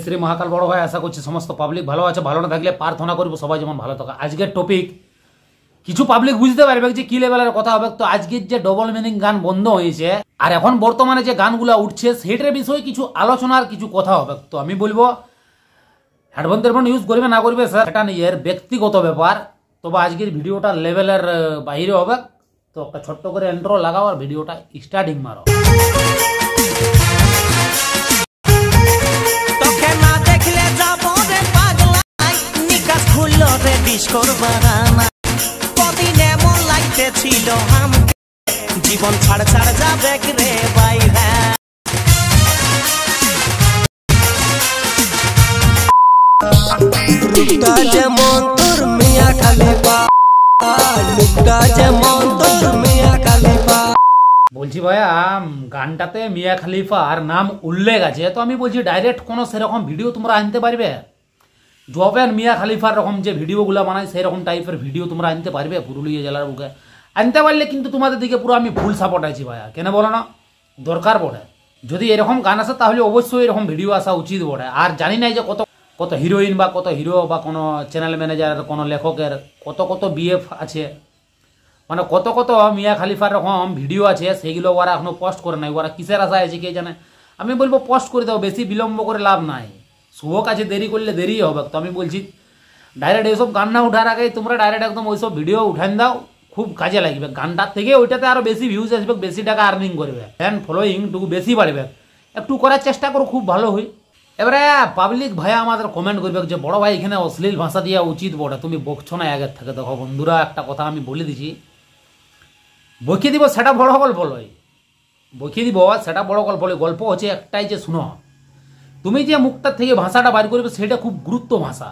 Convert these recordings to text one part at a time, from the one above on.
শ্রী মহাকাল বড় ভাই, আশা করছি সমস্ত পাবলিক ভালো আছে। ভালো না থাকলে প্রার্থনা করব সবাই যেমন ভালো থাকে। আজকের টপিক কিছু পাবলিক বুঝতে পারবে যে কি লেভেলের কথা হবে। তো আজকের যে ডবল মিনিং গান বন্ধ হয়েছে আর এখন বর্তমানে যে গানগুলো উঠছে সেটার বিষয়ে কিছু আলোচনার কিছু কথা হবে। তো আমি বলবো হেডফোন টেডফোন ইউজ করবে না করবে স্যার এটা নিজের ব্যক্তিগত ব্যাপার। তবে আজকের ভিডিওটা লেভেলের বাইরে হবে। তো একটা ছোট্ট করে ইন্ট্রো লাগাও আর ভিডিওটা স্টার্টিং মারো। জীবন ছাড় ছাড় যাবে রে বাইরে রূপটা যেমন তোর মিয়া খালিফা, রূপটা যেমন তোর মিয়া খালিফা। বলছি ভাইয়া গানটাতে মিয়া খালিফার নাম উল্লেখ আছে, তো আমি বলছি ডাইরেক্ট কোনো সেরকম ভিডিও তোমরা আনতে পারবে? জবেন মিয়া খালিফার রকম যে ভিডিওগুলো বানায় সেই রকম টাইপের ভিডিও তোমরা আনতে পারবে পুরুলিয়া জেলার বুকে? আনতে পারলে কিন্তু তোমাদের দিকে পুরো আমি ফুল সাপোর্ট আছি ভাইয়া, কেন বলো না? দরকার পড়ে যদি এরকম গান আসে তাহলে অবশ্যই এরকম ভিডিও আসা উচিত পড়ে। আর জানি নাই যে কত কত হিরোইন বা কত হিরো বা কোনো চ্যানেল ম্যানেজার কোনো লেখকের কত কত বিএফ আছে, মানে কত কত মিয়া খালিফার রকম ভিডিও আছে, সেইগুলো ওরা এখনো পোস্ট করে নাই। ওরা কিসের আশা আছে কে জানে। আমি বলবো পোস্ট করে দাও, বেশি বিলম্ব করে লাভ নাই। শুভ কাছে দেরি করলে দেরি হবে। তো আমি বলছি ডাইরেক্ট এইসব গান না উঠার আগেই তোমরা ডাইরেক্ট একদম ওইসব ভিডিও উঠান দাও, খুব কাজে লাগবে। গানটার থেকে ওইটাতে আরো বেশি ভিউজ আসবে, বেশি টাকা আর্নিং করবে, ফ্যান ফলোয়িং টুকু বেশি বাড়বে। একটু করার চেষ্টা করো, খুব ভালো হয়। এবারে পাবলিক ভাইয়া আমাদের কমেন্ট করবে যে বড় ভাই এখানে অশ্লীল ভাষা দেওয়া উচিত বটে, তুমি বকছো না আগের থেকে। দেখো বন্ধুরা একটা কথা আমি বলে দিছি, বকিয়ে দিব সেটা বড় গল্প লয়, বকিয়ে দিব সেটা বড় গল্প লয়। গল্প হচ্ছে একটাই যে শুনো, তুমি যে মুখটার থেকে ভাষাটা বাইর করবে সেটা খুব গুরুত্ব ভাষা।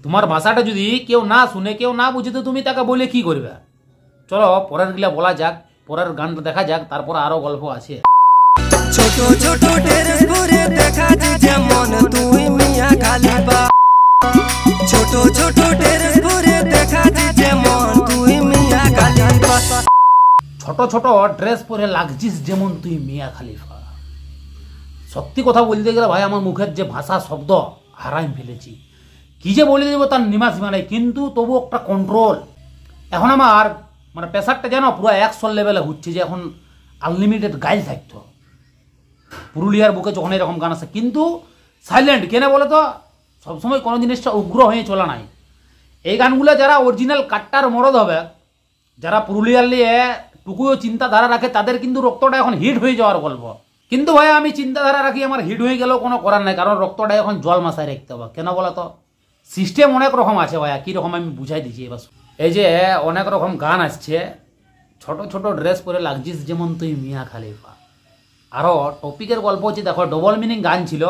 তোমার ভাষাটা যদি কেউ না শুনে কেউ না বুঝে তো তুমি তাকে বলে কি করবে? চলো পরের গিলা বলা যাক, পরের গানটা দেখা যাক, তারপর আরো গল্প আছে। ছোট ছোট ড্রেস পরে দেখাচ্ছি যেমন তুই মিয়া খালিফা, ছোট ছোট ড্রেস পরে দেখাচ্ছি যেমন তুই মিয়া খালিফা, ছোট ছোট ড্রেস পরে লাগছিস যেমন তুই মিয়া খালিফা। সত্যি কথা বলতে গেলে ভাই আমার মুখের যে ভাষা শব্দ হারাই ফেলেছি, কি যে বলে দেবো তার নিমা সীমা নেই, কিন্তু তবু একটা কন্ট্রোল। এখন আমার মানে প্রেশারটা যেন পুরো 100 লেভেলে হচ্ছে, যে এখন আনলিমিটেড গাইল থাকতো পুরুলিয়ার বুকে যখন এরকম গান আসে। কিন্তু সাইলেন্ট কেন বলে তো, সবসময় কোনো জিনিসটা উগ্র হয়ে চলা নাই। এই গানগুলো যারা অরিজিনাল কাট্টার মরদ হবে, যারা পুরুলিয়ার নিয়ে টুকুও চিন্তাধারা রাখে, তাদের কিন্তু রক্তটা এখন হিট হয়ে যাওয়ার গল্প। কিন্তু ভাই আমি চিন্তাধারা রাখি, আমার হিট হয়ে গেলেও কোনো করার নাই, কারণ রক্তটা এখন জল মাসায় রাখতে হবে। কেন বলো তো, সিস্টেম অনেক রকম আছে ভাইয়া, কীরকম আমি বুঝাই দিচ্ছি এবার। এই যে অনেক রকম গান আসছে, ছোট ছোট ড্রেস পরে লাগছিস যেমন তুই মিয়া খালিফা। আরও টপিকের গল্প হচ্ছে, দেখো ডবল মিনিং গান ছিল।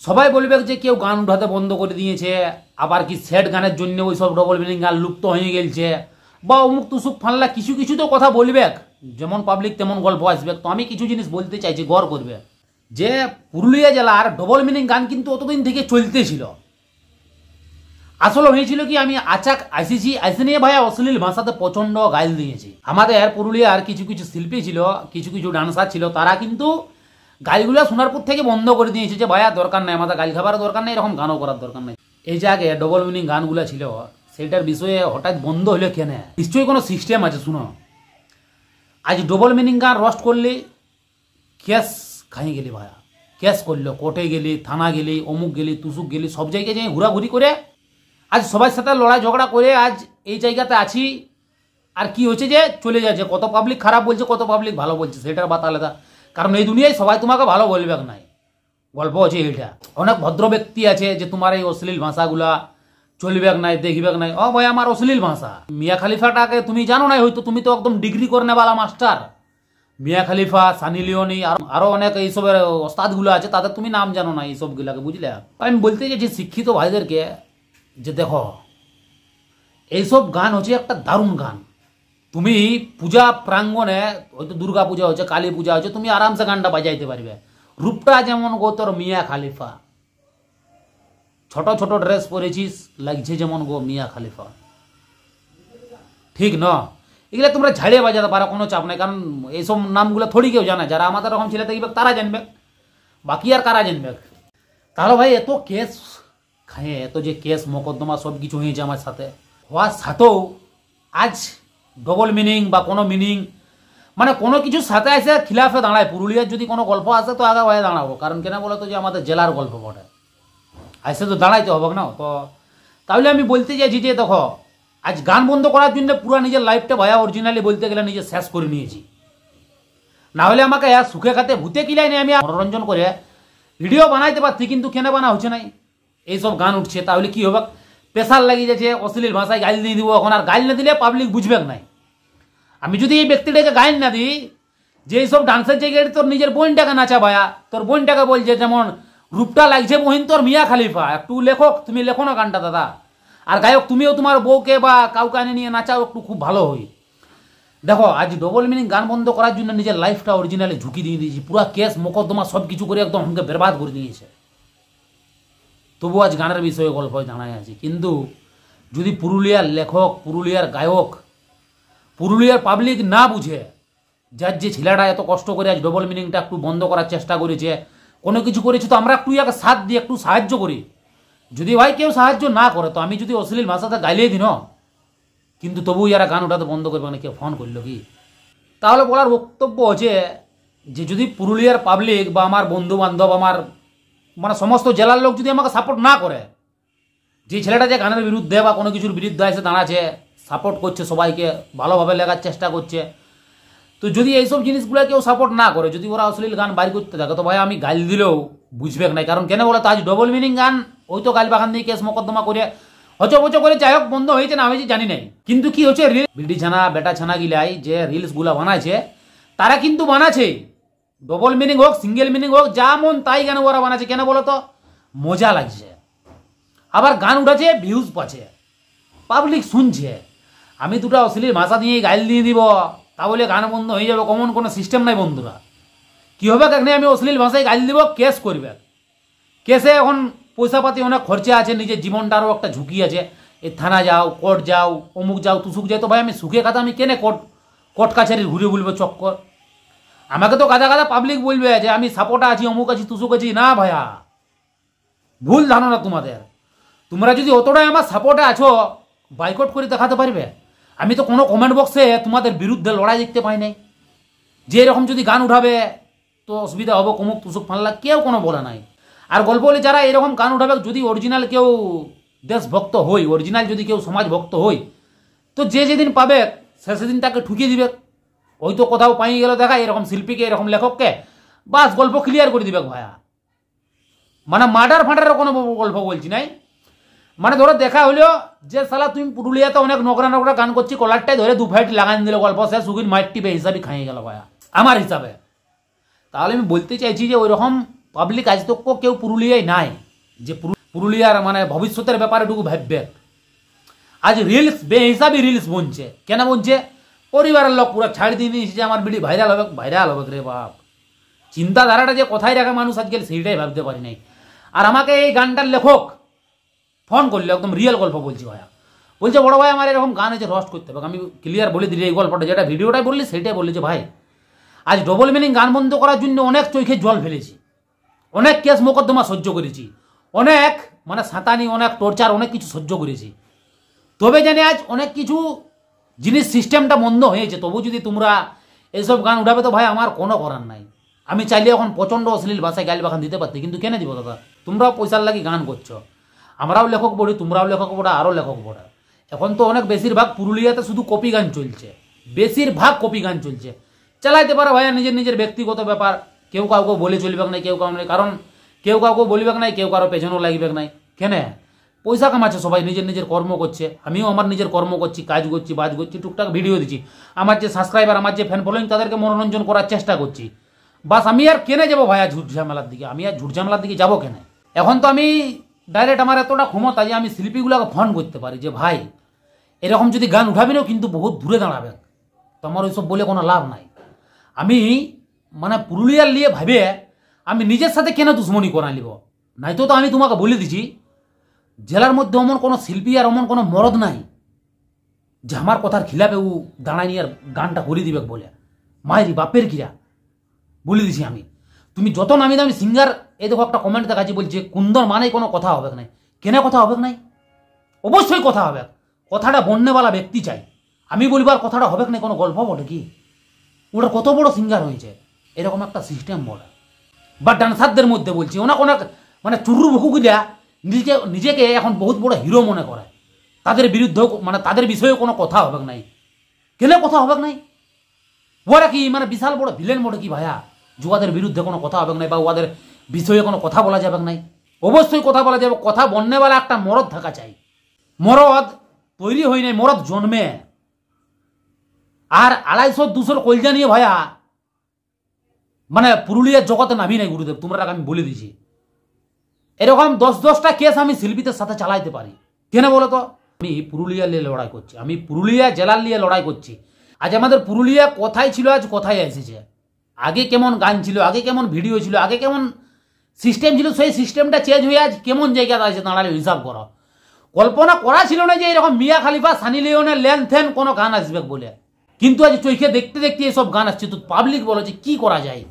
সবাই বলবে যে কেউ গান উঠাতে বন্ধ করে দিয়েছে, আবার কি স্যাড গানের জন্য ওই সব ডবল মিনিং গান লুপ্ত হয়ে গেছে, বা অমুক তুসুক ফানলা কিছু কিছু তো কথা বলবে, যেমন পাবলিক তেমন গল্প আসবে। তো আমি কিছু জিনিস বলতে চাইছি, গড় করবে যে পুরুলিয়া জেলার ডবল মিনিং গান কিন্তু অতদিন থেকে চলতেছিল। আসলে হয়েছিল কি, আমি আচাক আসি নিয়ে ভাইয়া অশ্লীল ভাষাতে প্রচন্ড গাইল দিয়েছি। আমাদের পুরুলিয়ার কিছু কিছু শিল্পী ছিল, কিছু কিছু ডান্সার ছিল, তারা কিন্তু গাইলগুলো শোনার পর থেকে বন্ধ করে দিয়েছে যে ভাইয়া দরকার নাই, আমাদের গাইল খাবার দরকার নেই, এরকম গানও করার দরকার নেই। এই যে আগে ডবল মিনিং গানগুলো ছিল সেটার বিষয়ে হঠাৎ বন্ধ হলো কেন? নিশ্চয়ই কোনো সিস্টেম আছে। শুনো, আজ ডবল মিনিং গান রোস্ট করলে কেস খাই গেলি ভাইয়া, কেস করলো, কোর্টে গেলি, থানা গেলি, অমুক গেলি, তুসুক গেলি, সব জায়গায় যাই ঘোরাঘুরি করে আজ সবার সাথে লড়াই ঝগড়া করে আজ এই জায়গাতে আছি। আর কি হচ্ছে যে চলে যাচ্ছে, কত পাবলিক খারাপ বলছে, কত পাবলিক ভালো বলছে, সেটার বাত আলাদা। কারণ এই দুনিয়ায় সবাই তোমাকে ভালো বলবে নাই, গল্প হচ্ছে এইটা। অনেক ভদ্র ব্যক্তি আছে যে তোমার এই অশ্লীল ভাষাগুলা চলবে নাই, দেখবে নাই। ও ভাই আমার অশ্লীল ভাষা, মিয়া খালিফাটাকে তুমি জানো নাই হয়তো, তুমি তো একদম ডিগ্রি করে নেওয়ালা মাস্টার। মিয়া খালিফা, সানি লিওনি, আরো অনেক এইসবের ওস্তাদগুলো আছে, তাদের তুমি নাম জানো না এইসবগুলাকে, বুঝলে? আমি বলতে চাইছি শিক্ষিত ভাইদেরকে যে দেখো এইসব গান হচ্ছে একটা দারুণ গান। তুমি পূজা প্রাঙ্গণে হয়তো দুর্গা পূজা হচ্ছে, কালী পূজা হচ্ছে, তুমি আরামসে গানটা বাজাইতে পারবে। রূপটা যেমন গো তোর মিয়া খালিফা, ছোট ছোট ড্রেস পরেছিস লাগছে যেমন গো মিয়া খালিফা, ঠিক না? এগুলো তোমরা ঝাড়িয়ে বাজাতে পারো, কোনো চাপ নাই। কারণ এইসব নামগুলো থোড়ি কেউ জানে, যারা আমাদের রকম ছেলে দেখবে তারা জানবে, বাকি আর কারা জানবে। তাহলে ভাই এত কেস খায়, এত যে কেস মোকদ্দমা সব কিছু হয়েছে আমার সাথে, হওয়ার সাথেও আজ ডবল মিনিং বা কোনো মিনিং মানে কোনো কিছুর সাথে এসে খিলাফে দাঁড়ায়। পুরুলিয়ার যদি কোনো গল্প আসে তো আগে ভাই দাঁড়াবো, কারণ কেন বলো তো যে আমাদের জেলার গল্প বটে, এসে তো দাঁড়াইতে হবে না। তো তাহলে আমি বলতে চাইছি যে দেখো, আজ গান বন্ধ করার জন্য পুরো নিজের লাইফটা ভাইয়া অরিজিনালি বলতে গেলে নিজে শেষ করে নিয়েছি। না হলে আমাকে সুখে খাতে ভূতে কিলাই নেই, আমি মনোরঞ্জন করে ভিডিও বানাইতে পারছি, কিন্তু কেন বানা হচ্ছে নাই, এইসব গান উঠছে। তাহলে কি হবে, প্রেশার লাগিয়ে যাচ্ছে, অশ্লীল ভাষায় গাইল দিয়ে দিব। এখন আর গাইল না দিলে পাবলিক বুঝবে নাই। আমি যদি এই ব্যক্তিটাকে গাইল না দিই যে এইসব ডান্সের জায়গায় তোর নিজের বোনটাকে নাচা ভায়া, তোর বোনটাকে বলছে যেমন রূপটা লাগছে মহিন তোর মিয়া খালিফা, একটু লেখক তুমি লেখো না গানটা দাদা, আর গায়ক তুমিও তোমার বউকে বা কাউকে আনে নিয়ে নাচাও, একটু খুব ভালো হই। দেখো আজ ডবল মিনিং গান বন্ধ করার জন্য নিজের লাইফটা অরিজিনালি ঝুঁকি দিয়ে দিয়েছি, পুরো কেস মোকদ্দমা সব কিছু করে একদম আমাকে বরবাদ করে দিয়েছে। তবু আজ গানের বিষয়ে গল্প জানাই আছে। কিন্তু যদি পুরুলিয়ার লেখক, পুরুলিয়ার গায়ক, পুরুলিয়ার পাবলিক না বুঝে, যার যে ছেলেটা এত কষ্ট করে আজ ডবল মিনিংটা একটু বন্ধ করার চেষ্টা করেছে, কোনো কিছু করেছে, তো আমরা একটু ইয়াকে সাথ দিয়ে একটু সাহায্য করি। যদি ভাই কেউ সাহায্য না করে, তো আমি যদি অশ্লীল ভাষাতে গাইলেই দিন, কিন্তু তবু ইয়ারা গান ওঠাতে বন্ধ করবে না। কেউ ফোন করলো কি? তাহলে বলার বক্তব্য হচ্ছে যে যদি পুরুলিয়ার পাবলিক বা আমার বন্ধু বান্ধব, আমার মানে সমস্ত জেলার লোক যদি আমাকে সাপোর্ট না করে, যে ছেলেটা যে গানের বিরুদ্ধে বা কোনো কিছুর বিরুদ্ধে এসে দাঁড়াচ্ছে, সাপোর্ট করছে, সবাইকে ভালোভাবে লেখার চেষ্টা করছে, তো যদি এইসব জিনিসগুলো কেউ সাপোর্ট না করে, যদি ওরা অশ্লীল গান বাইর করতে থাকে, তো ভাই আমি গাইল দিলেও বুঝবে না। কারণ কেন বলে তো আজ ডবল মিনিং গান ওই তো গাইল বাগান দিয়ে কেস মোকদ্দমা করে হচবচ করে যাই হোক বন্ধ হয়েছে না হয়েছে জানি নাই। কিন্তু কি হচ্ছে, বিডি ছানা বেটা ছানা গিলাই যে রিলস গুলা বানাইছে, তারা কিন্তু বানাচ্ছে ডবল মিনিং হোক সিঙ্গেল মিনিং হোক, যা মন তাই গান ওরা বানাচ্ছে। কেন বলো তো, মজা লাগছে, আবার গান উঠাচ্ছে, ভিউজ পাচ্ছে, পাবলিক শুনছে। আমি দুটো অশ্লীল ভাষা দিয়ে গাইল দিয়ে দিব তাহলে গান বন্ধ হয়ে যাবে, কমন কোনো সিস্টেম নাই বন্ধুরা। কি হবে, কেন আমি অশ্লীল ভাষায় গাইল দিব, কেস করবে। কেসে এখন পয়সা পাতি অনেক খরচা আছে, নিজের জীবনটারও একটা ঝুঁকি আছে। এই থানা যাও, কোর্ট যাও, অমুক যাও, তুসুক যাও, তো ভাই আমি সুখে খাতা আমি কেনে কোর্ট কাছারি ঘুরে বলবো চক্কর। আমাকে তো কাদা কাদা পাবলিক বলবে যে আমি সাপোর্টে আছি, অমুক আছি, তুসুক আছি। না ভাইয়া, ভুল ধারণা তোমাদের। তোমরা যদি অতটাই আমার সাপোর্টে আছো, বাইকট করে দেখাতে পারবে। আমি তো কোনো কমেন্ট বক্সে তোমাদের বিরুদ্ধে লড়াই দেখতে পাই নাই যে এরকম যদি গান উঠাবে তো অসুবিধা হবে, কমুক তুসুক ফানলা, কেউ কোনো বলে নাই। আর গল্প বলে যারা এরকম গান উঠাবে, যদি অরিজিনাল কেউ দেশভক্ত হই, অরিজিনাল যদি কেউ সমাজ ভক্ত হই, তো যে যেদিন পাবে সে সেদিন তাকে ঠুকিয়ে দিবে। ওই তো কোথাও পাই গেল দেখা এরকম শিল্পীকে, এরকম লেখককে, বাস গল্প ক্লিয়ার করে দিবে ভাইয়া। মানে মার্ডার ফাটারের কোনো গল্প বলছি নাই। মানে ধরো দেখা হলো যে সালা তুমি পুরুলিয়াতে অনেক নোংরা নোংরা গান করছি, কলারটাই ধরে দু ফাইট লাগাই দিল, গল্প সে সুগিন মাইট টিপে হিসাবে খাইয়ে গেল ভাইয়া আমার হিসাবে। তাহলে আমি বলতে চাইছি যে ওইরকম পাবলিক আজ তো কেউ পুরুলিয়ায় নাই যে পুরুলিয়ার মানে ভবিষ্যতের ব্যাপারে টুকু ভাববে। আজ রিলস বেহিসাবি রিলস বনছে, কেন বনছে, পরিবারের লোক পুরো ছাড় দিয়ে দিয়েছে যে আমার ভিডিও ভাইরাল হবে, ভাইরাল হবে রে বাপ। চিন্তাধারাটা যে কোথায় রাখে মানুষ আজকাল সেইটাই ভাবতে পারি নাই। আর আমাকে এই গানটার লেখক ফোন করলো, একদম রিয়েল গল্প বলছি ভাইয়া, বলছে বড় ভাই আমার এরকম গান আছে, রস্ট করতে হবে। আমি ক্লিয়ার বলে দিই এই গল্পটা, যেটা ভিডিওটাই বললি সেইটাই বললি যে ভাই আজ ডবল মিনিং গান বন্ধ করার জন্য অনেক চোখে জল ফেলেছি, অনেক কেস মোকদ্দমা সহ্য করেছি, অনেক মানে সাঁতানি, অনেক টর্চার, অনেক কিছু সহ্য করেছি। তবে জানি আজ অনেক কিছু জিনিস সিস্টেমটা বন্ধ হয়েছে, তবু যদি তোমরা এইসব গান উঠাবে তো ভাই আমার কোনো করার নাই। আমি চাইলে এখন প্রচণ্ড অশ্লীল ভাষায় গাইল বাখান দিতে পারতি, কিন্তু কেন দিব দাদা? তোমরাও পয়সার লাগি গান করছো, আমরাও লেখক পড়ি, তোমরাও লেখক পড়া, আরও লেখক পড়া। এখন তো অনেক বেশিরভাগ পুরুলিয়াতে শুধু কপি গান চলছে, বেশিরভাগ কপি গান চলছে। চালাইতে পারে ভাইয়া, নিজের নিজের ব্যক্তিগত ব্যাপার, কেউ কাউকে বলে চলবে নাই, কেউ কাউকে, কারণ কেউ কাউকে বলবে নাই, কেউ কারো পেছনেও লাগবে নাই। কেন? পয়সা কামাচ্ছে সবাই, নিজের নিজের কর্ম করছে। আমিও আমার নিজের কর্ম করছি, কাজ করছি, বাজ করছি, টুকটাক ভিডিও দিচ্ছি। আমার যে সাবস্ক্রাইবার, আমার যে ফ্যান ফলোয়িং, তাদেরকে মনোরঞ্জন করার চেষ্টা করছি। বাস আমি আর কেনে যাবো ভাইয়া ঝুট ঝামেলার দিকে? আমি আর ঝুট ঝামেলার দিকে যাবো কেন? এখন তো আমি ডাইরেক্ট আমার এতটা ক্ষমতা যে আমি শিল্পীগুলোকে ফোন করতে পারি যে ভাই এরকম যদি গান উঠাবি না কিন্তু বহুত দূরে দাঁড়াবে, তো আমার ওইসব বলে কোনো লাভ নাই। আমি মানে পুরুলিয়ার নিয়ে ভাবে আমি নিজের সাথে কেন দুশ্মনী করা নিব? নাই তো আমি তোমাকে বলে দিছি জেলার মধ্যে অমন কোনো শিল্পী আর অমন কোনো মরদ নাই যে আমার কথার খিলাপে ও দাঁড়ায় নিয়ে আর গানটা করে দিবে বলে। মায়েরি বাপের কিরা বলে দিছি আমি। তুমি যত নামি দামি সিঙ্গার এই দেখো একটা কমেন্ট দেখাচ্ছি, বলছে কুন্দর মানে কোনো কথা হবে নাই। কেন কথা হবে নাই? অবশ্যই কথা হবে। কথাটা বন্যেওয়ালা ব্যক্তি চাই। আমি বলবার কথাটা হবে না কোনো গল্প বলে কি? ওটা কত বড় সিঙ্গার হয়েছে, এরকম একটা সিস্টেম বলে। বা ডান্সারদের মধ্যে বলছি অনেক অনেক মানে চুরু ভুকুগুলা নিজেকে এখন বহুত বড় হিরো মনে করে। তাদের বিরুদ্ধে মানে তাদের বিষয়ে কোনো কথা হবে নাই। কেন কথা হবে নাই? ওরা কি মানে বিশাল বড় ভিলেন বলে কি ভাইয়া? যুবাদের বিরুদ্ধে কোনো কথা হবে নাই বা ওদের বিষয়ে কোনো কথা বলা যাবে নাই? অবশ্যই কথা বলা যাবে। কথা বন্যেওয়ালা একটা মরদ থাকা চাই। মরদ তৈরি হয় নাই, মরদ জন্মে। আর 250-200 কলজা নিয়ে ভাইয়া মানে পুরুলিয়ার জগতে নামি নাই গুরুদেব, তোমরা আমি বলে দিছি। এরকম 10-10টা কেস আমি শিল্পীদের সাথে চালাইতে পারি। কেন বলো তো? আমি পুরুলিয়া নিয়ে লড়াই করছি, আমি পুরুলিয়া জেলার নিয়ে লড়াই করছি। আজ আমাদের পুরুলিয়া কোথায় ছিল, আজ কোথায় এসেছে। আগে কেমন গান ছিল, আগে কেমন ভিডিও ছিল, আগে কেমন সিস্টেম ছিল, সেই সিস্টেমটা চেঞ্জ হয়ে আজ কেমন জায়গায় আছে দাঁড়ালে হিসাব করো। কল্পনা করা ছিল না যে এরকম মিয়া খালিফা, সানি লিওনের লেনথেন কোনো গান আসবে বলে। কিন্তু আজ চোখে দেখতে দেখতে এসব গান আসছে। তো পাবলিক বলো যে কি করা যায়?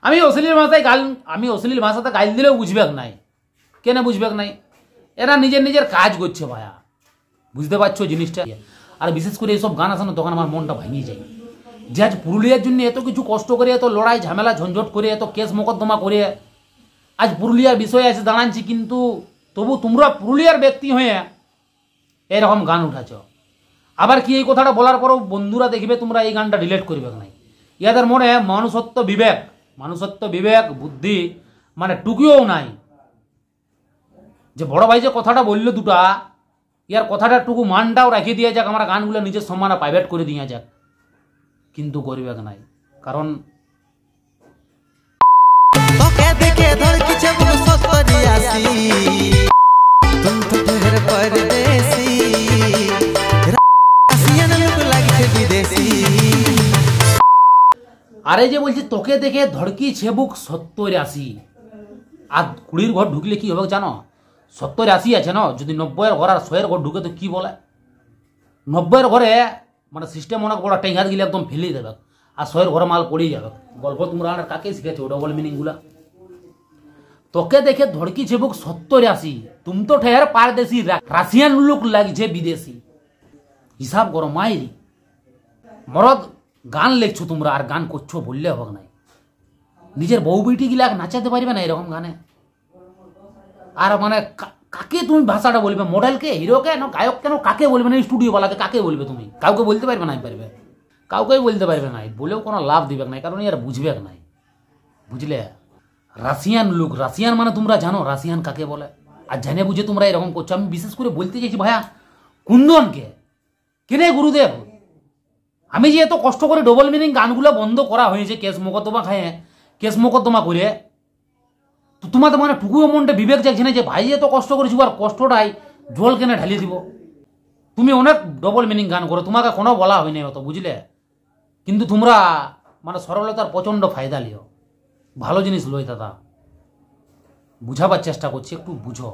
আমি অশ্লীল ভাষাতে গাইল দিলেও বুঝবে নাই। কেন বুঝবে নাই? এরা নিজের কাজ করছে ভাইয়া, বুঝতে পারছো জিনিসটা। আর বিশেষ করে এইসব গান আসে না, তখন আমার মনটা ভেঙে যায় যে আজ পুরুলিয়ার জন্য এত কিছু কষ্ট করে, এত লড়াই ঝামেলা ঝঞ্ঝট করে, এত কেস মোকদ্দমা করে আজ পুরুলিয়ার বিষয়ে এসে দাঁড়াচ্ছি। কিন্তু তবু তোমরা পুরুলিয়ার ব্যক্তি হয়ে এরকম গান উঠাছ। আবার কি এই কথাটা বলার পরও বন্ধুরা দেখবে তোমরা এই গানটা ডিলিট করবে নাই। ইয়াদের মনে মানুষত্ব বিবেক বুদ্ধি মানে টুকিও নাই। যে বড় ভাই যে কথাটা বললো দুটা, ইয়ার কথাটা টুকু মানটাও রাখিয়ে দিয়ে যাক, আমরা গানগুলো নিজের সম্মানে প্রাইভেট করে দিয়ে যাক। কিন্তু করবে নাই, কারণ আরে যে বলছি তোকে দেখে ধড়কি ছেবুক 70-80। আর 20 ঘর ঢুকলে কি হবে জানো? 70-80 আছে না, যদি 90 ঘর আর 100 ঘর ঢুকে তো কি বলে? 90 ঘরে মানে সিস্টেম অনেক বড়, টেঙ্গাত গিলে একদম ফেলে দেবে। আর 100 ঘরে মাল পড়েই যাবে। গল্প তোমরা আর কাকে শিখেছো ডবল মিনিং গুলা? তোকে দেখে ধড়কি ছেবুক 70-80, তুম তো ঠের পারদেশি, রাশিয়ান লোক লাগছে বিদেশি। হিসাব করো মাইরি। মরদ গান লেখছো তোমরা আর গান করছো বললে হবে নাই। নিজের বউ বেটি গিলা নাচাতে পারবে না এরকম গানে। আর মানে কাকে তুমি ভাষাটা বলবে? মডেলকে, হিরোকে, না গায়ক, কেন কাকে বলবে না? স্টুডিও বালাকে কাকে বলবে? তুমি কাউকে বলতে পারবে নাই, পারবে কাউকেই বলতে পারবে নাই। বলেও কোনো লাভ দিবে নাই, কারণ ইয়ার বুঝবে নাই। বুঝলে? রাশিয়ান লোক, রাশিয়ান মানে তোমরা জানো রাশিয়ান কাকে বলে? আর জানে বুঝে তোমরা এরকম করছো। আমি বিশেষ করে বলতে চাইছি ভাইয়া কুন্দনকে। কেনে গুরুদেব, আমি যে এত কষ্ট করে ডবল মিনিং গানগুলো বন্ধ করা হয়েছে কেস মোকদ্দমা খায়, কেস মোকদ্দমা করে, তো তোমাদের মানে টুকুও মনটা বিবেক যাচ্ছে না যে ভাই এত কষ্ট করেছি আর কষ্টটাই জল কেনে ঢালিয়ে দিব? তুমি অনেক ডবল মিনিং গান করো, তোমাকে কোনো বলা হয়নি অত, বুঝলে? কিন্তু তোমরা মানে সরলতার প্রচণ্ড ফায়দা লিও। ভালো জিনিস লই দাদা, বুঝাবার চেষ্টা করছি, একটু বুঝো।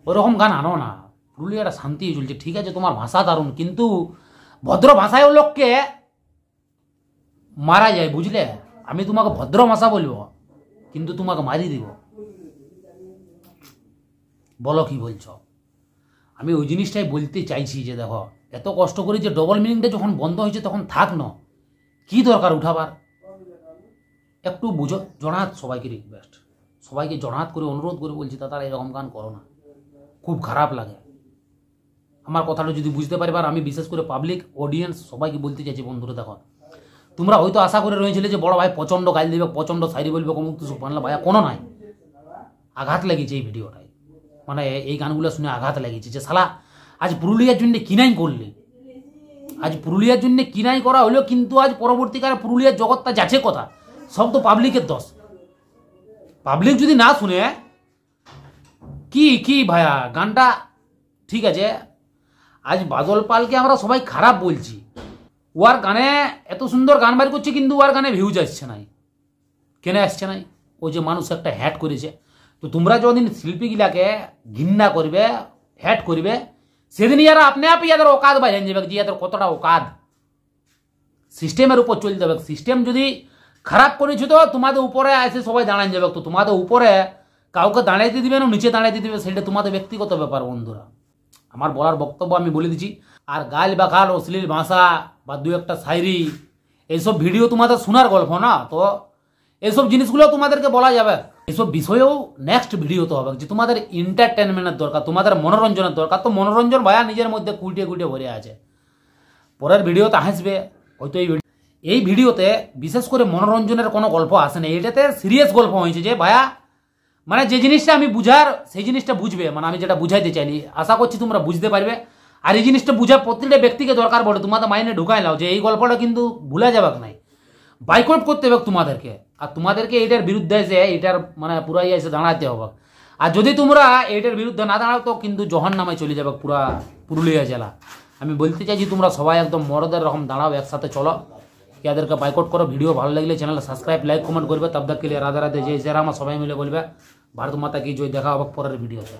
ওরকম গান আনো না। পুরুলিয়াটা শান্তি চলছে, ঠিক আছে তোমার ভাষা দারুণ, কিন্তু ভদ্র ভাষায় লোককে মারা যায়, বুঝলে? আমি তোমাকে ভদ্র ভাষা বলবো, কিন্তু তোমাকে মারি দিব। বলো কি বলছো? আমি ওই জিনিসটাই বলতে চাইছি যে দেখো, এত কষ্ট করে যে ডবল মিনিংটা যখন বন্ধ হয়েছে তখন থাক না, কি দরকার উঠাবার? একটু বুঝো। জনাত সবাইকে রিকোয়েস্ট, সবাইকে জনাত করে অনুরোধ করে বলছি দাদা এরকম গান করো না, খুব খারাপ লাগে। আমার কথাটা যদি বুঝতে পারবে, আর আমি বিশেষ করে পাবলিক অডিয়েন্স সবাইকে বলতে চাইছি, বন্ধুরা দেখো, তোমরা হয়তো আশা করে রয়েছিলে যে বড় ভাই প্রচণ্ড গাইল দিবে, প্রচণ্ড শায়রি বলবে, কমুক তো বাংলা ভাইয়া কোনো নাই। আঘাত লেগেছে এই ভিডিওটায়, মানে এই গানগুলো শুনে আঘাত লেগেছে যে শালা আজ পুরুলিয়ার জন্য কিনাই করলে, আজ পুরুলিয়ার জন্য কিনাই করা হলো, কিন্তু আজ পরবর্তীকালে পুরুলিয়ার জগৎটা যাচ্ছে কথা, সব তো পাবলিকের দোষ। পাবলিক যদি না শুনে কি কি ভাইয়া গানটা ঠিক আছে, আজ বাদল পালকে আমরা সবাই খারাপ বলছি, ওয়ার গানে এত সুন্দর গান বার করছে, কিন্তু ওয়ার গানে ভিউজ আসছে নাই। কেন আসছে নাই? ওই যে মানুষ একটা হ্যাট করেছে। তো তোমরা যতদিন শিল্পীগুলাকে ঘৃণা করবে, হ্যাট করবে, সেদিন ইয়ারা আপনি আপনি ইয়াদের ওকাদ বাইরে যাবে, যে ইয়াদের কতটা ওকাদ সিস্টেমের উপর চলতে হবে। সিস্টেম যদি খারাপ করেছো তো তোমাদের উপরে এসে সবাই দাঁড়ান যাবে, তো তোমাদের উপরে কাউকে দাঁড়াইতে দিবে না নিচে দাঁড়াইতে দিবে সেটা তোমাদের ব্যক্তিগত ব্যাপার বন্ধুরা। আমার বলার বক্তব্য আমি বলে দিচ্ছি। আর গাল বাখাল অশ্লীল ভাষা বা দু একটা শায়রি এইসব ভিডিও তোমাদের শোনার গল্প না, তো এইসব জিনিসগুলো তোমাদেরকে বলা যাবে। এইসব বিষয়েও নেক্সট ভিডিওতে হবে যে তোমাদের এন্টারটেনমেন্টের দরকার, তোমাদের মনোরঞ্জনের দরকার। তো মনোরঞ্জন ভাইয়া নিজের মধ্যে কুইটে কুইটে ভরে আছে, পরের ভিডিওতে হাসবে হয়তো। এই ভিডিওতে বিশেষ করে মনোরঞ্জনের কোনো গল্প আসে না, এটাতে সিরিয়াস গল্প হয়েছে যে ভাইয়া মানে যে জিনিসটা আমি বুঝার সেই জিনিসটা বুঝবে, মানে আমি যেটা বুঝাইতে চাইনি আশা করছি তোমরা বুঝতে পারবে। আর এই জিনিসটা বুঝার প্রত্যেকটা ব্যক্তিকে দরকার পড়ে, তোমাদের মাইন্ডে ঢুকাই লাও যে এই গল্পটা কিন্তু ভুলে যাবে নাই, বাইকআউট করতে হবে তোমাদেরকে। আর তোমাদেরকে এটার বিরুদ্ধে এসে এটার মানে পুরাই এসে দাঁড়াতে হবে। আর যদি তোমরা এটার বিরুদ্ধে না দাঁড়াও তো কিন্তু জহন্নামে চলে যাবে পুরা পুরুলিয়া জেলা। আমি বলতে চাইছি তোমরা সবাই একদম মরদের রকম দাঁড়াও, একসাথে চলো, এদেরকে বাইকআউট করো। ভিডিও ভালো লাগলে চ্যানেল সাবস্ক্রাইব লাইক কমেন্ট করবে। তব তক কে লিয়ে রাধে রাধে, জয় শ্রী রাম। সবাই মিলে বলবে ভারত মাতা কি জয়। দেখা হবে পরের ভিডিওতে।